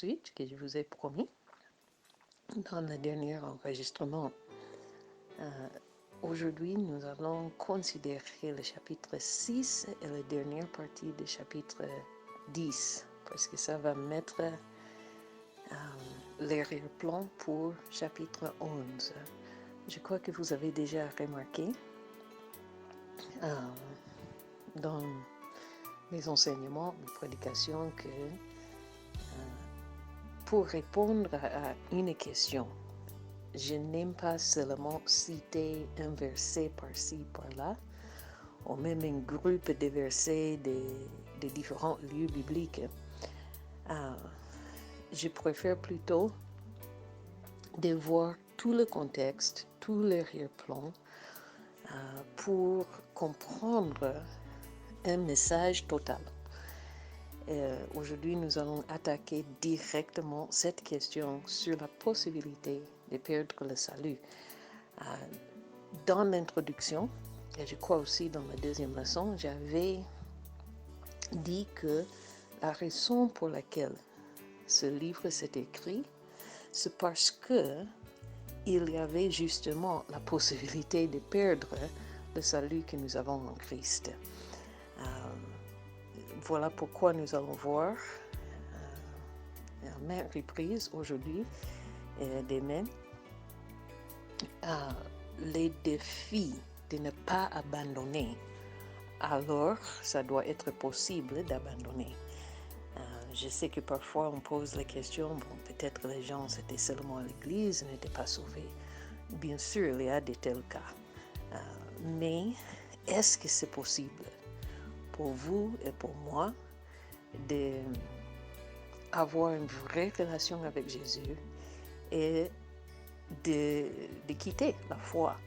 suite que je vous ai promis dans le dernier enregistrement. Aujourd'hui, nous allons considérer le chapitre 6 et la dernière partie du chapitre 10, parce que ça va mettre l'arrière-plan pour chapitre 11. Je crois que vous avez déjà remarqué dans les enseignements, les prédications, que pour répondre à une question, je n'aime pas seulement citer un verset par-ci, par-là, ou même un groupe de versets de différents lieux bibliques. Je préfère plutôt de voir tout le contexte, tout l'arrière-plan, pour comprendre un message total. Aujourd'hui, nous allons attaquer directement cette question sur la possibilité de perdre le salut. Dans l'introduction, et je crois aussi dans la deuxième leçon, j'avais dit que la raison pour laquelle ce livre s'est écrit, c'est parce que il y avait justement la possibilité de perdre le salut que nous avons en Christ. Voilà pourquoi nous allons voir à maintes reprises aujourd'hui et demain les défis de ne pas abandonner. Alors, ça doit être possible d'abandonner. Je sais que parfois on pose la question, peut-être les gens étaient seulement à l'église, n'étaient pas sauvés. Bien sûr, il y a de tels cas. Mais est-ce que c'est possible pour vous et pour moi d'avoir une vraie relation avec Jésus et de quitter la foi?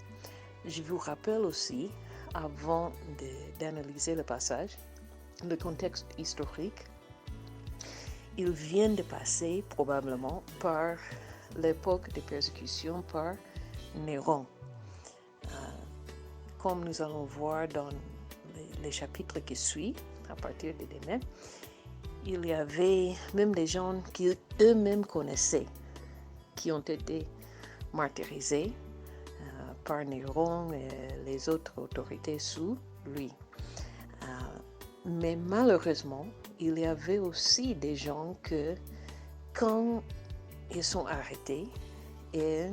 Je vous rappelle aussi, avant d'analyser le passage, le contexte historique. Il vient de passer probablement par l'époque de persécution par Néron. Comme nous allons voir dans les chapitres qui suivent, à partir de demain, il y avait même des gens qui eux-mêmes connaissaient, qui ont été martyrisés par Néron et les autres autorités sous lui. Mais malheureusement, il y avait aussi des gens que, quand ils sont arrêtés et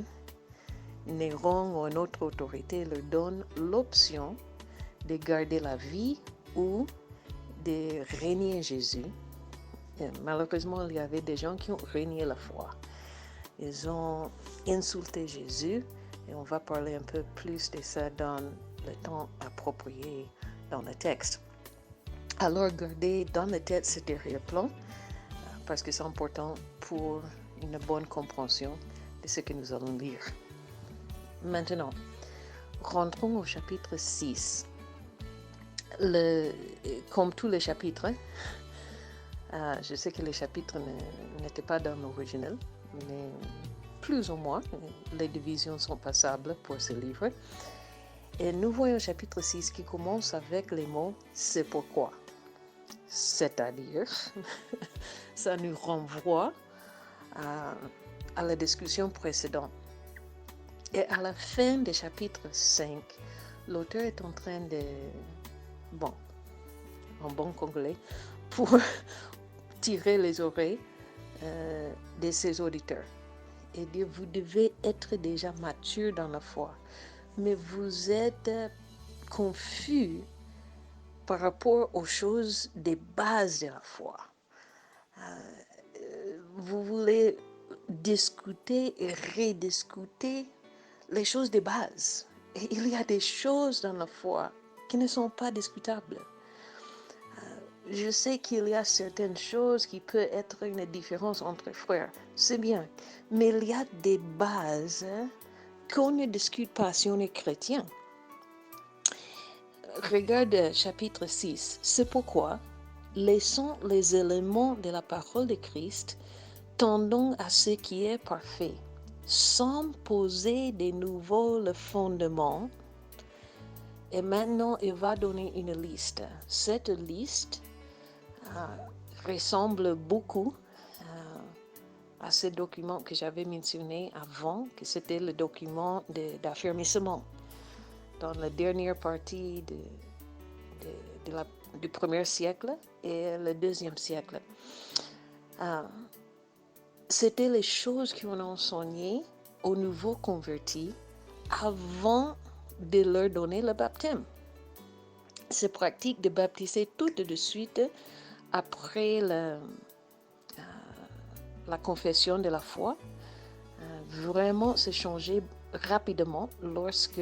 Néron ou une autre autorité leur donne l'option de garder la vie ou de renier Jésus. Et malheureusement, il y avait des gens qui ont renié la foi. Ils ont insulté Jésus et on va parler un peu plus de ça dans le temps approprié dans le texte. Alors, gardez dans la tête cet arrière-plan parce que c'est important pour une bonne compréhension de ce que nous allons lire. Maintenant, rentrons au chapitre 6. Comme tous les chapitres, je sais que les chapitres n'étaient pas dans l'original, mais plus ou moins, les divisions sont passables pour ce livre. Et nous voyons le chapitre 6 qui commence avec les mots « c'est pourquoi ». C'est-à-dire, ça nous renvoie à la discussion précédente. Et à la fin du chapitre 5, l'auteur est en train de, en bon congolais, pour tirer les oreilles de ses auditeurs et dire, vous devez être déjà mature dans la foi, mais vous êtes confus par rapport aux choses des bases de la foi. Vous voulez discuter et rediscuter les choses de base. Et il y a des choses dans la foi qui ne sont pas discutables. Je sais qu'il y a certaines choses qui peuvent être une différence entre frères, c'est bien, mais il y a des bases qu'on ne discute pas si on est chrétien. Regarde chapitre 6. C'est pourquoi, laissons les éléments de la parole de Christ, tendons à ce qui est parfait, sans poser de nouveau le fondement. Et maintenant, il va donner une liste. Cette liste ressemble beaucoup à ce document que j'avais mentionné avant, que c'était le document d'affermissement. Dans la dernière partie du premier siècle et le deuxième siècle. C'était les choses qu'on a enseignées aux nouveaux convertis avant de leur donner le baptême. Ces pratiques de baptiser tout de suite après la confession de la foi, vraiment s'est changé rapidement lorsque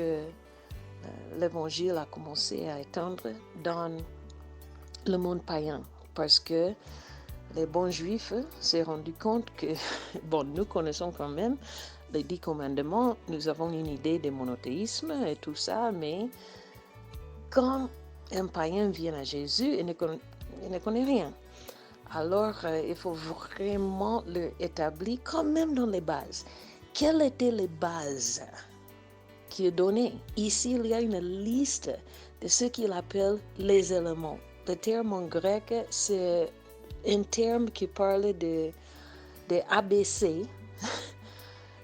l'évangile a commencé à étendre dans le monde païen, parce que les bons juifs s'est rendu compte que, nous connaissons quand même les 10 commandements, nous avons une idée de monothéisme et tout ça, mais quand un païen vient à Jésus, il ne connaît rien. Alors, il faut vraiment le établir quand même dans les bases. Quelles étaient les bases qui est données? Ici, il y a une liste de ce qu'il appelle les éléments. Le terme en grec, c'est un terme qui parle de ABC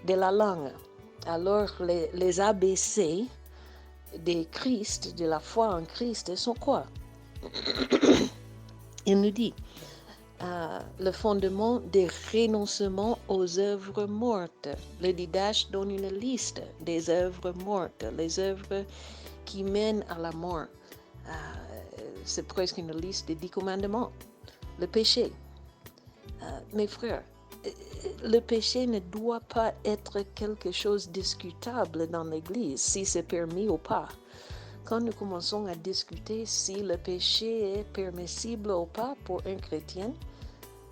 de la langue. Alors, les ABC de Christ, de la foi en Christ, sont quoi? Il nous dit le fondement des renoncements aux œuvres mortes. Le Didache donne une liste des œuvres mortes, les œuvres qui mènent à la mort. C'est presque une liste des 10 commandements. Le péché. Mes frères, le péché ne doit pas être quelque chose de discutable dans l'Église, si c'est permis ou pas. Quand nous commençons à discuter si le péché est permissible ou pas pour un chrétien,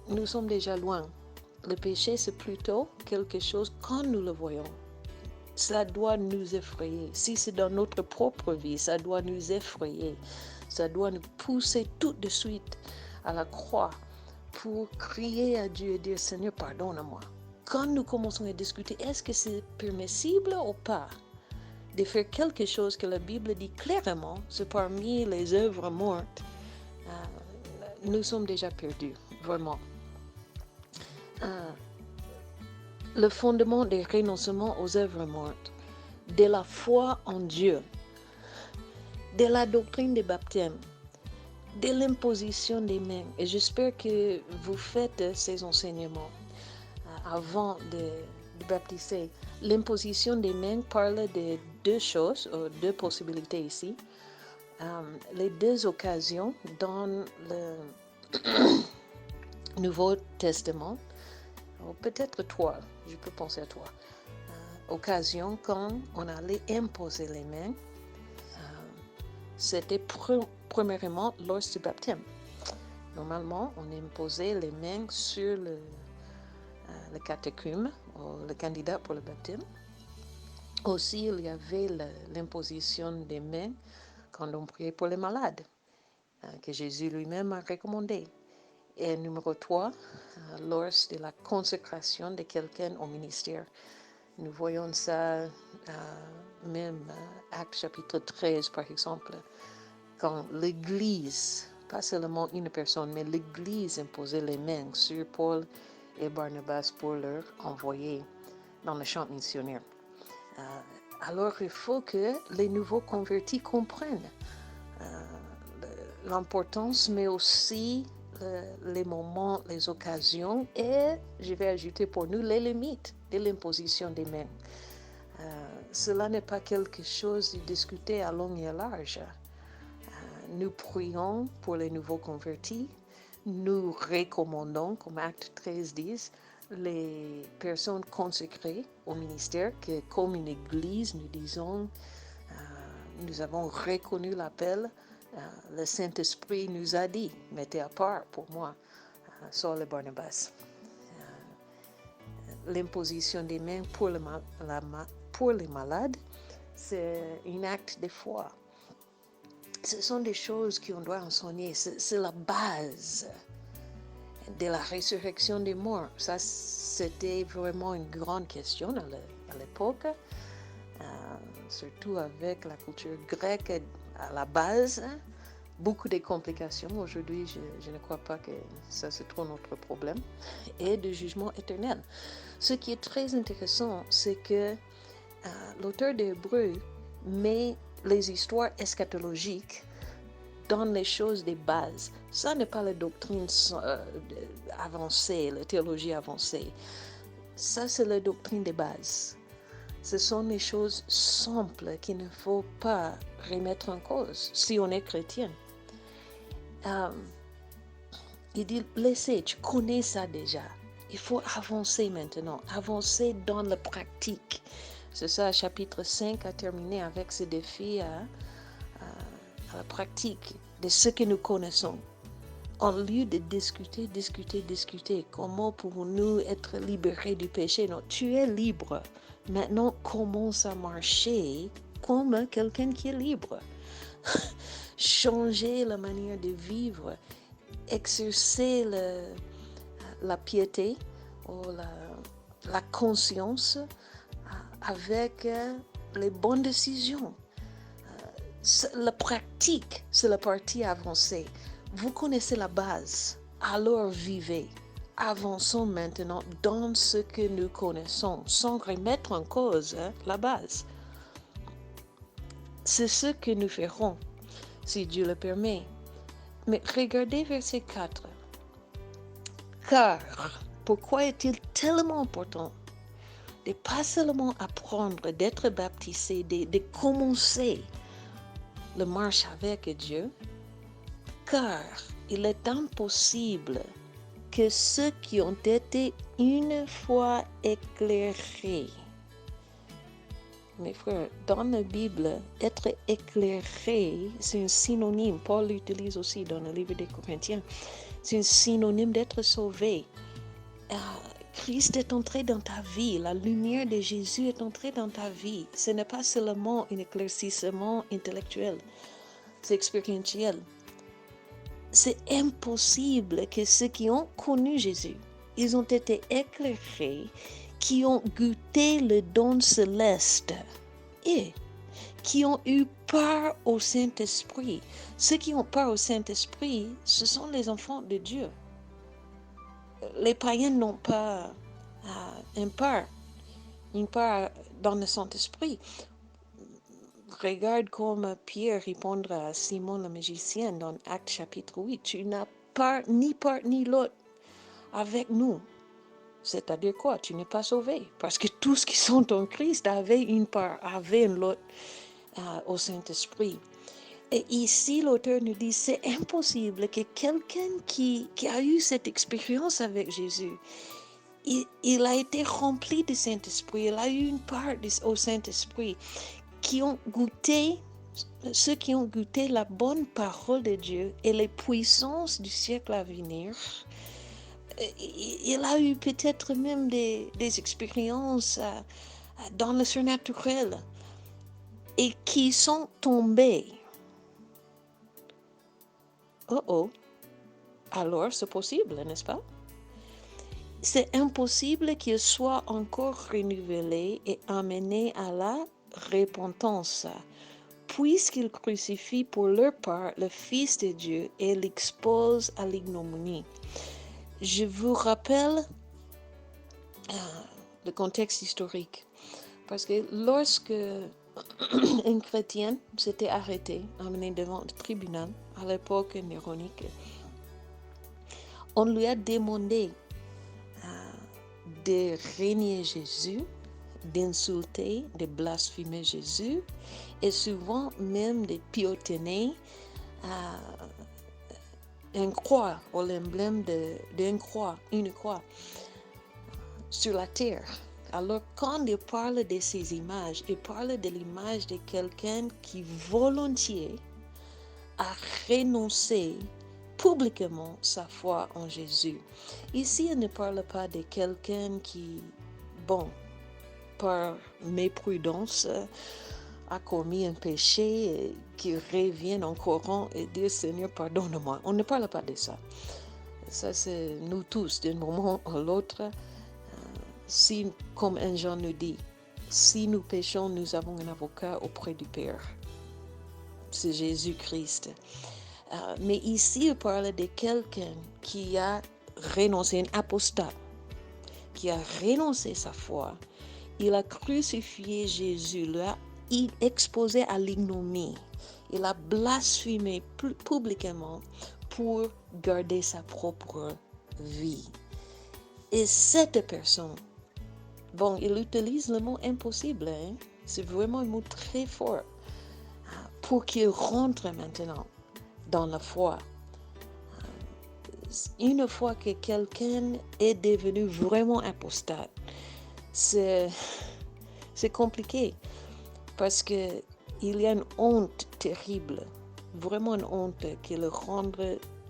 nous sommes déjà loin. Le péché, c'est plutôt quelque chose, quand nous le voyons, ça doit nous effrayer. Si c'est dans notre propre vie, ça doit nous effrayer. Ça doit nous pousser tout de suite à la croix pour crier à Dieu et dire « Seigneur, pardonne-moi ». Quand nous commençons à discuter, est-ce que c'est permissible ou pas de faire quelque chose que la Bible dit clairement, c'est parmi les œuvres mortes, nous sommes déjà perdus, vraiment. Le fondement des renoncements aux œuvres mortes, de la foi en Dieu, de la doctrine des baptêmes, de l'imposition des mains. Et j'espère que vous faites ces enseignements avant de baptiser. L'imposition des mains parle de deux choses, deux possibilités ici. Les deux occasions dans le Nouveau Testament, ou peut-être trois, je peux penser à trois. Occasion quand on allait imposer les mains, c'était premièrement lors du baptême. Normalement, on imposait les mains sur le catéchume, ou le candidat pour le baptême. Aussi, il y avait l'imposition des mains quand on priait pour les malades, que Jésus lui-même a recommandé. Et numéro 3, lors de la consécration de quelqu'un au ministère. Nous voyons ça même Actes chapitre 13, par exemple, quand l'Église, pas seulement une personne, mais l'Église imposait les mains sur Paul et Barnabas pour leur envoyer dans le champ missionnaire. Alors, il faut que les nouveaux convertis comprennent l'importance, mais aussi les moments, les occasions et, je vais ajouter pour nous, les limites de l'imposition des mains. Cela n'est pas quelque chose de discuté à long et à large. Nous prions pour les nouveaux convertis. Nous recommandons, comme Acte 13 dit, les personnes consacrées au ministère, que comme une église, nous disons, nous avons reconnu l'appel. Le Saint-Esprit nous a dit, mettez à part pour moi, Saul et Barnabas. L'imposition des mains pour les malades, c'est un acte de foi. Ce sont des choses qu'on doit enseigner. C'est la base de la résurrection des morts. Ça, c'était vraiment une grande question à l'époque, surtout avec la culture grecque à la base. beaucoup de complications. Aujourd'hui, je ne crois pas que ça c'est trop notre problème. Et de jugement éternel. Ce qui est très intéressant, c'est que l'auteur d'Hébreux met les histoires eschatologiques dans les choses des bases. Ça n'est pas la doctrine avancée, la théologie avancée. Ça, c'est la doctrine des bases. Ce sont les choses simples qu'il ne faut pas remettre en cause si on est chrétien. Il dit, laissez, tu connais ça déjà. Il faut avancer maintenant, avancer dans la pratique. C'est ça, chapitre 5 a terminé avec ce défi à la pratique de ce que nous connaissons. Au lieu de discuter, comment pouvons-nous être libérés du péché? Non, tu es libre. Maintenant, commence à marcher comme quelqu'un qui est libre. Changer la manière de vivre, exercer la piété ou la conscience avec les bonnes décisions. La pratique, c'est la partie avancée. Vous connaissez la base, alors vivez. Avançons maintenant dans ce que nous connaissons, sans remettre en cause la base. C'est ce que nous ferons, si Dieu le permet. Mais regardez verset 4. Car, pourquoi est-il tellement important de pas seulement apprendre, d'être baptisé, de commencer la marche avec Dieu? Car il est impossible que ceux qui ont été une fois éclairés, mes frères, dans la Bible, être éclairé, c'est un synonyme. Paul l'utilise aussi dans le livre des Corinthiens. C'est un synonyme d'être sauvé. Christ est entré dans ta vie. La lumière de Jésus est entrée dans ta vie. Ce n'est pas seulement un éclaircissement intellectuel. C'est expérientiel. C'est impossible que ceux qui ont connu Jésus, ils ont été éclairés, qui ont goûté le don céleste et qui ont eu part au Saint-Esprit. Ceux qui ont part au Saint-Esprit, ce sont les enfants de Dieu. Les païens n'ont pas une part dans le Saint-Esprit. Regarde comme Pierre répond à Simon le magicien dans Actes chapitre 8. Tu n'as part ni l'autre avec nous. C'est-à-dire quoi? Tu n'es pas sauvé. Parce que tous qui sont en Christ avaient une part, avaient une lot au Saint-Esprit. Et ici, l'auteur nous dit, c'est impossible que quelqu'un qui a eu cette expérience avec Jésus, il a été rempli du Saint-Esprit, il a eu une part au Saint-Esprit, ceux qui ont goûté la bonne parole de Dieu et les puissances du siècle à venir. Il a eu peut-être même des expériences dans le surnaturel et qui sont tombés. Alors c'est possible, n'est-ce pas? C'est impossible qu'ils soient encore renouvelés et amenés à la repentance, puisqu'ils crucifient pour leur part le Fils de Dieu et l'exposent à l'ignominie. Je vous rappelle le contexte historique, parce que lorsque un chrétien s'était arrêté, amené devant le tribunal, à l'époque néronique, on lui a demandé de renier Jésus, d'insulter, de blasphémer Jésus, et souvent même de piétiner une croix, ou l'emblème d'une croix, une croix sur la terre. Alors quand il parle de ces images, il parle de l'image de quelqu'un qui volontiers a renoncé publiquement sa foi en Jésus. Ici, il ne parle pas de quelqu'un qui, par méprudence, a commis un péché, qui revient en courant et dit Seigneur, pardonne-moi. On ne parle pas de ça. Ça, c'est nous tous, d'un moment à l'autre. Si, comme un Jean nous dit, si nous péchons, nous avons un avocat auprès du Père. C'est Jésus-Christ. Mais ici, il parle de quelqu'un qui a renoncé, un apostat, qui a renoncé sa foi. Il a crucifié Jésus, l'a exposé à l'ignominie. Il a blasphémé publiquement pour garder sa propre vie. Et cette personne, bon, il utilise le mot impossible, hein? C'est vraiment un mot très fort, pour qu'il rentre maintenant dans la foi. Une fois que quelqu'un est devenu vraiment apostate, c'est compliqué parce que il y a une honte terrible, vraiment une honte qui le rend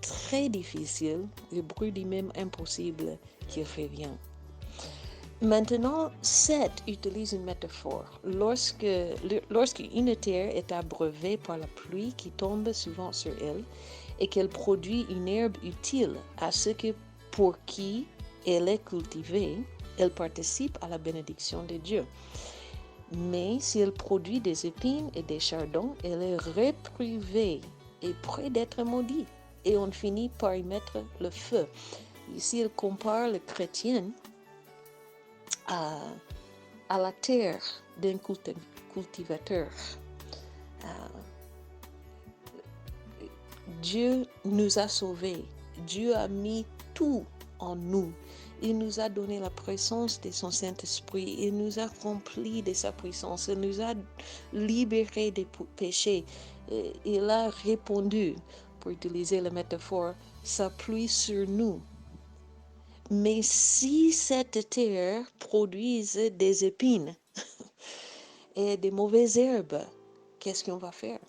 très difficile, le bruit dit même impossible qui revient. Maintenant, Seth utilise une métaphore. Lorsqu'une terre est abreuvée par la pluie qui tombe souvent sur elle et qu'elle produit une herbe utile à ceux pour qui elle est cultivée, elle participe à la bénédiction de Dieu. Mais si elle produit des épines et des chardons, elle est réprovée et près d'être maudite. Et on finit par y mettre le feu. Ici, il compare le chrétien à la terre d'un cultivateur. Dieu nous a sauvés. Dieu a mis tout en nous. Il nous a donné la présence de son Saint-Esprit. Il nous a remplis de sa puissance. Il nous a libérés des péchés. Il a répandu, pour utiliser la métaphore, sa pluie sur nous. Mais si cette terre produit des épines et des mauvaises herbes, qu'est-ce qu'on va faire?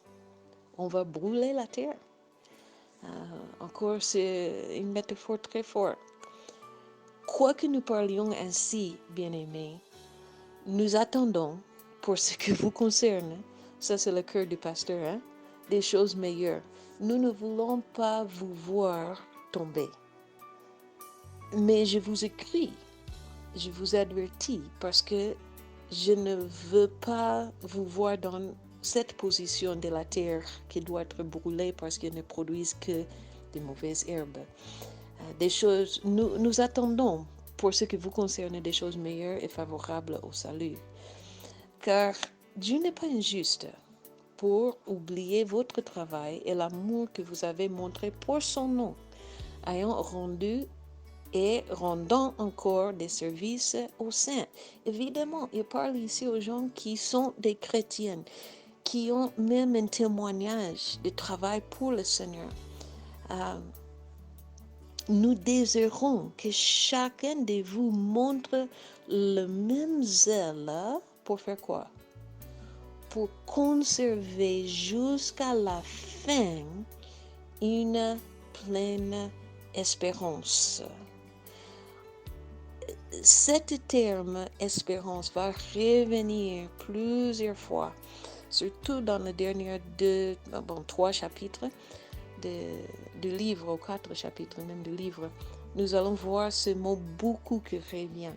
On va brûler la terre. Encore, c'est une métaphore très forte. Quoique nous parlions ainsi, bien-aimés, nous attendons, pour ce qui vous concerne, ça c'est le cœur du pasteur, hein, des choses meilleures. Nous ne voulons pas vous voir tomber. Mais je vous écris, je vous avertis, parce que je ne veux pas vous voir dans cette position de la terre qui doit être brûlée parce qu'elle ne produise que des mauvaises herbes. Des choses, nous attendons, pour ce qui vous concerne, des choses meilleures et favorables au salut. Car Dieu n'est pas injuste pour oublier votre travail et l'amour que vous avez montré pour son nom, ayant rendu et rendant encore des services aux saints. Évidemment, il parle ici aux gens qui sont des chrétiens, qui ont même un témoignage de travail pour le Seigneur. Nous désirons que chacun de vous montre le même zèle pour faire quoi? Pour conserver jusqu'à la fin une pleine espérance. Cet terme espérance va revenir plusieurs fois, surtout dans les derniers 3 chapitres du livre, ou 4 chapitres même du livre. Nous allons voir ce mot beaucoup qui revient.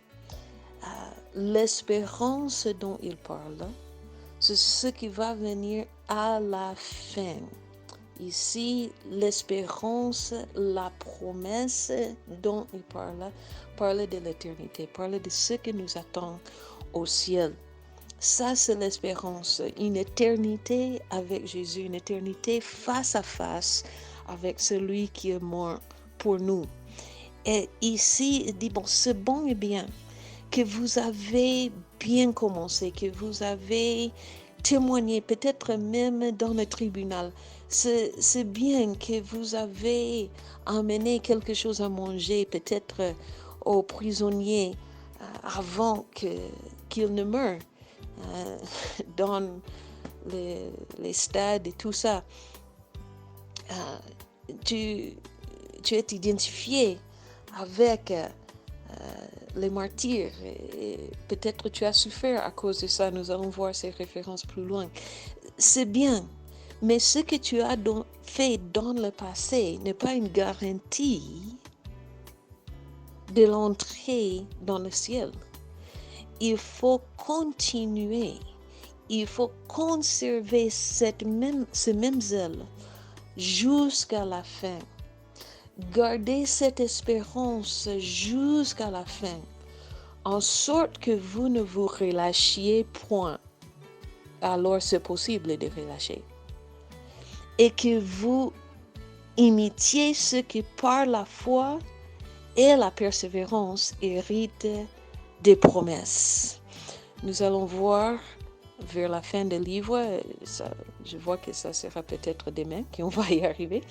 L'espérance dont il parle, c'est ce qui va venir à la fin. Ici, l'espérance, la promesse dont il parle de l'éternité, parle de ce qui nous attend au ciel. Ça, c'est l'espérance, une éternité avec Jésus, une éternité face à face avec celui qui est mort pour nous. Et ici, il dit, bon, c'est bon et bien que vous avez bien commencé, que vous avez témoigné, peut-être même dans le tribunal. C'est bien que vous avez amené quelque chose à manger, peut-être aux prisonniers avant qu'ils ne meurent dans les stades et tout ça. Tu es identifié avec les martyrs et peut-être tu as souffert à cause de ça. Nous allons voir ces références plus loin. C'est bien, mais ce que tu as fait dans le passé n'est pas une garantie de l'entrée dans le ciel. Il faut continuer, il faut conserver ce même zèle jusqu'à la fin. Gardez cette espérance jusqu'à la fin, en sorte que vous ne vous relâchiez point. Alors c'est possible de relâcher. Et que vous imitiez ceux qui par la foi et la persévérance héritent des promesses. Nous allons voir vers la fin du livre, je vois que ça sera peut-être demain qu'on va y arriver,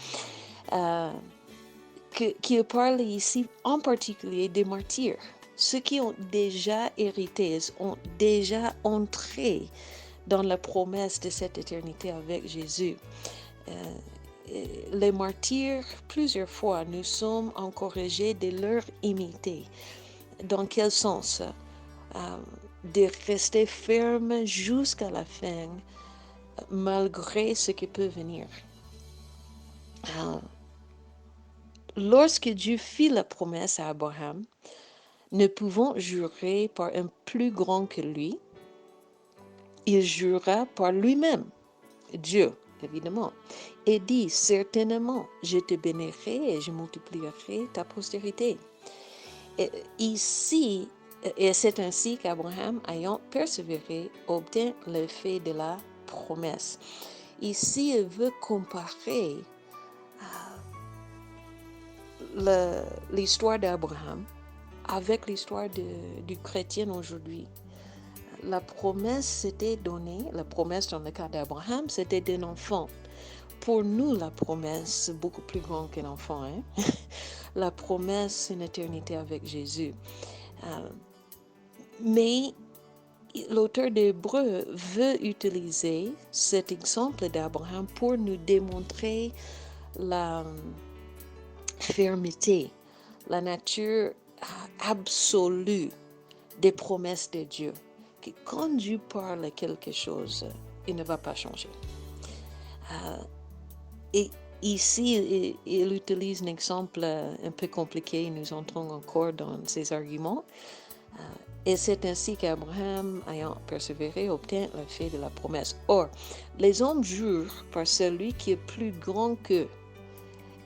qu'il parle ici en particulier des martyrs, ceux qui ont déjà hérité, ont déjà entré dans la promesse de cette éternité avec Jésus. Les martyrs, plusieurs fois, nous sommes encouragés de leur imiter. Dans quel sens? De rester ferme jusqu'à la fin, malgré ce qui peut venir. Lorsque Dieu fit la promesse à Abraham, ne pouvant jurer par un plus grand que lui, il jura par lui-même, Dieu, évidemment, et dit, certainement, je te bénirai et je multiplierai ta postérité. Et ici, et c'est ainsi qu'Abraham, ayant persévéré, obtint l'effet de la promesse. Ici, il veut comparer l'histoire d'Abraham avec l'histoire du chrétien aujourd'hui. La promesse s'était donnée, la promesse dans le cas d'Abraham, c'était d'un enfant. Pour nous, la promesse, c'est beaucoup plus grand qu'un enfant. La promesse, c'est une éternité avec Jésus. Mais l'auteur d'Hébreux veut utiliser cet exemple d'Abraham pour nous démontrer la fermeté, la nature absolue des promesses de Dieu. Que quand Dieu parle quelque chose, il ne va pas changer. Et ici, il utilise un exemple un peu compliqué. Nous entrons encore dans ses arguments. Et c'est ainsi qu'Abraham, ayant persévéré, obtint l'effet de la promesse. Or, les hommes jurent par celui qui est plus grand qu'eux.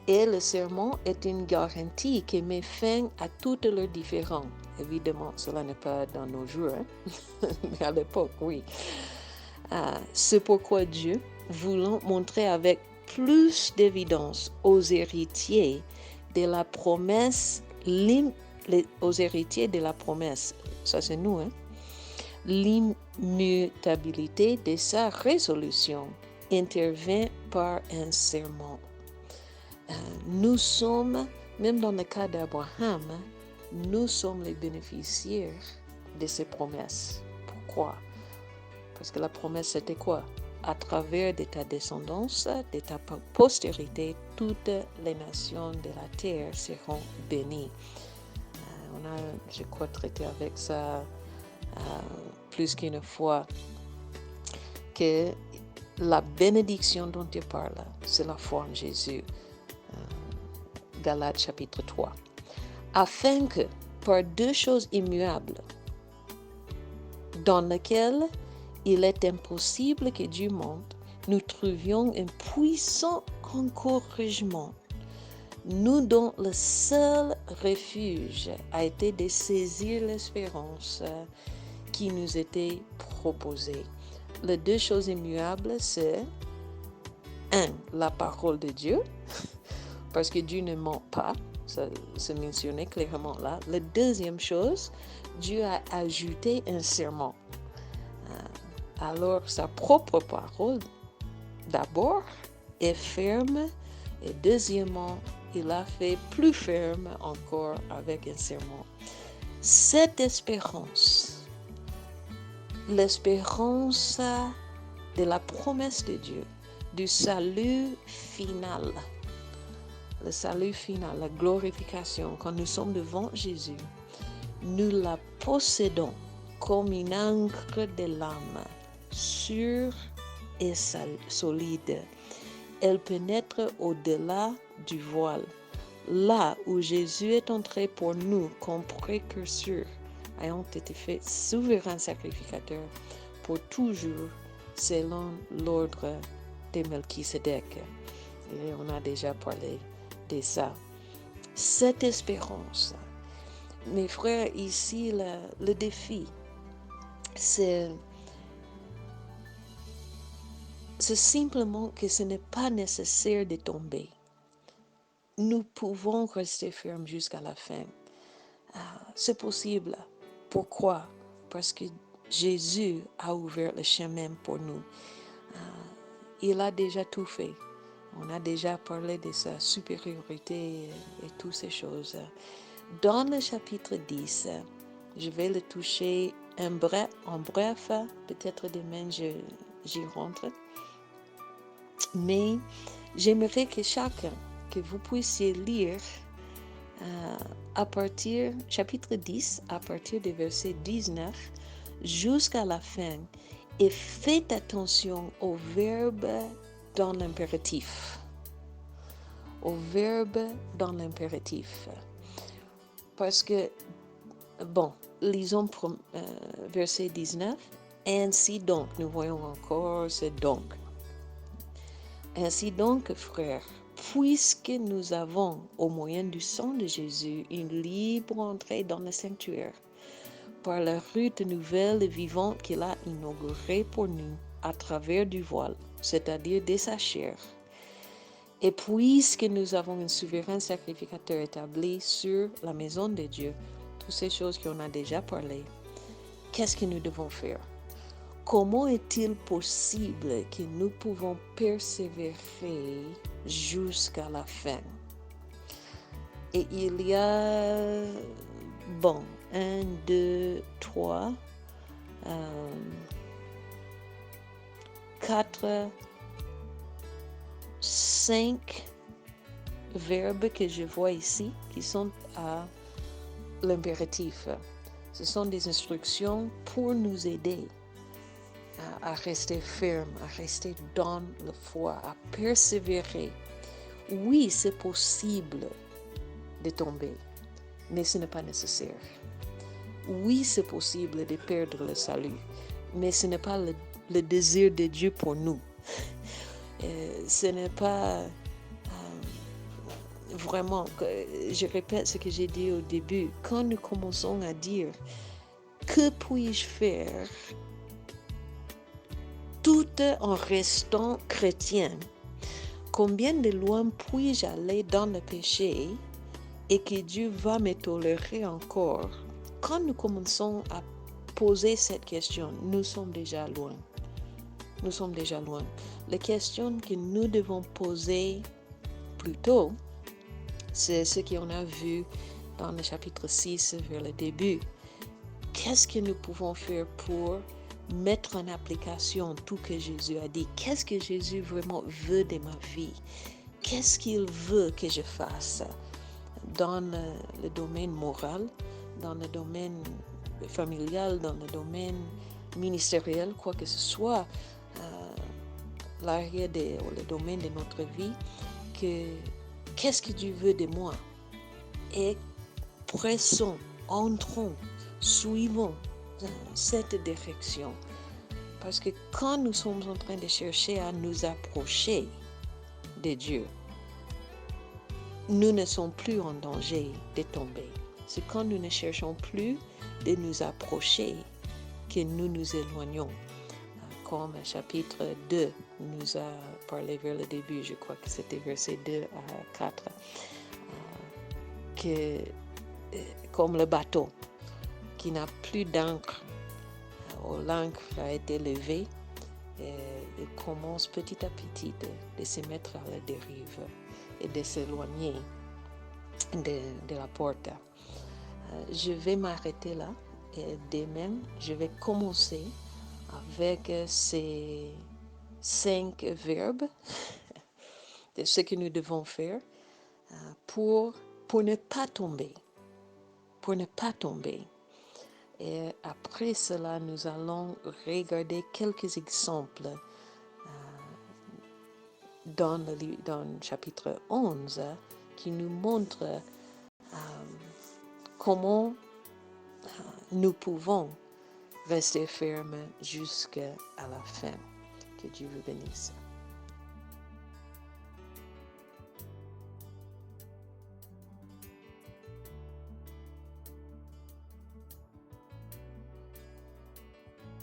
Et le serment est une garantie qui met fin à toutes leurs différends. Évidemment, cela n'est pas dans nos jours, mais à l'époque, oui. C'est pourquoi Dieu, voulant montrer avec plus d'évidence aux héritiers de la promesse, aux héritiers de la promesse, ça c'est nous, l'immutabilité de sa résolution, intervient par un serment. Nous sommes, même dans le cas d'Abraham, nous sommes les bénéficiaires de ces promesses. Pourquoi? Parce que la promesse, c'était quoi? À travers de ta descendance, de ta postérité, toutes les nations de la terre seront bénies. On a, je crois, traité avec ça plus qu'une fois, que la bénédiction dont il parle, c'est la foi en Jésus. Galates chapitre 3. Afin que, par deux choses immuables, dans lesquelles il est impossible que Dieu monte, nous trouvions un puissant encouragement, nous dont le seul refuge a été de saisir l'espérance qui nous était proposée. Les deux choses immuables, c'est la parole de Dieu, parce que Dieu ne ment pas, ça c'est mentionné clairement là. La deuxième chose, Dieu a ajouté un serment. Alors sa propre parole, d'abord, est ferme, et deuxièmement, il a fait plus ferme encore avec un serment. Cette espérance, l'espérance de la promesse de Dieu, du salut final, le salut final, la glorification, quand nous sommes devant Jésus, nous la possédons comme une ancre de l'âme, sûre et solide. Elle pénètre au-delà du voile, là où Jésus est entré pour nous comme précurseur, ayant été fait souverain sacrificateur pour toujours, selon l'ordre de Melchisédek. Et on a déjà parlé de ça. Cette espérance, mes frères, ici, le défi, c'est simplement que ce n'est pas nécessaire de tomber. Nous pouvons rester fermes jusqu'à la fin. C'est possible. Pourquoi? Parce que Jésus a ouvert le chemin pour nous. Il a déjà tout fait. On a déjà parlé de sa supériorité et toutes ces choses. Dans le chapitre 10, je vais le toucher en bref, peut-être demain j'y rentre. Mais j'aimerais que chacun, que vous puissiez lire à partir, chapitre 10, à partir du verset 19 jusqu'à la fin, et faites attention au verbe dans l'impératif. Au verbe dans l'impératif. Parce que, lisons verset 19. Ainsi donc, nous voyons encore ce donc. Ainsi donc, frères, puisque nous avons, au moyen du sang de Jésus, une libre entrée dans le sanctuaire, par la route nouvelle et vivante qu'il a inaugurée pour nous, à travers du voile, c'est-à-dire de sa chair. Et puisque nous avons un souverain sacrificateur établi sur la maison de Dieu, toutes ces choses qu'on a déjà parlé, qu'est-ce que nous devons faire? Comment est-il possible que nous pouvons persévérer jusqu'à la fin? Et il y a, 1, 2, 3, 4, 5 verbes que je vois ici qui sont à l'impératif. Ce sont des instructions pour nous aider à rester ferme, à rester dans la foi, à persévérer. Oui, c'est possible de tomber, mais ce n'est pas nécessaire. Oui, c'est possible de perdre le salut, mais ce n'est pas le désir de Dieu pour nous. Ce n'est pas vraiment, je répète ce que j'ai dit au début, quand nous commençons à dire « Que puis-je faire ?» tout en restant chrétien, combien de loin puis-je aller dans le péché et que Dieu va me tolérer encore? Quand nous commençons à poser cette question, nous sommes déjà loin. Nous sommes déjà loin. La question que nous devons poser plutôt, c'est ce qu'on a vu dans le chapitre 6 vers le début. Qu'est-ce que nous pouvons faire pour mettre en application tout que Jésus a dit? Qu'est-ce que Jésus vraiment veut de ma vie? Qu'est-ce qu'il veut que je fasse dans le domaine moral, dans le domaine familial, dans le domaine ministériel, quoi que ce soit, le domaine de notre vie, qu'est-ce que Dieu veut de moi? Et pressons, entrons, suivons cette direction. Parce que quand nous sommes en train de chercher à nous approcher de Dieu, nous ne sommes plus en danger de tomber. C'est quand nous ne cherchons plus de nous approcher que nous nous éloignons. Comme chapitre 2 nous a parlé vers le début, je crois que c'était verset 2 à 4, comme le bateau qui n'a plus d'ancre, l'ancre a été levée, et commence petit à petit de se mettre à la dérive et de s'éloigner de la porte. Je vais m'arrêter là et demain, je vais commencer avec ces 5 verbes de ce que nous devons faire pour ne pas tomber. Pour ne pas tomber. Et après cela, nous allons regarder quelques exemples dans le chapitre 11 qui nous montrent comment nous pouvons rester fermes jusqu'à la fin. Que Dieu vous bénisse.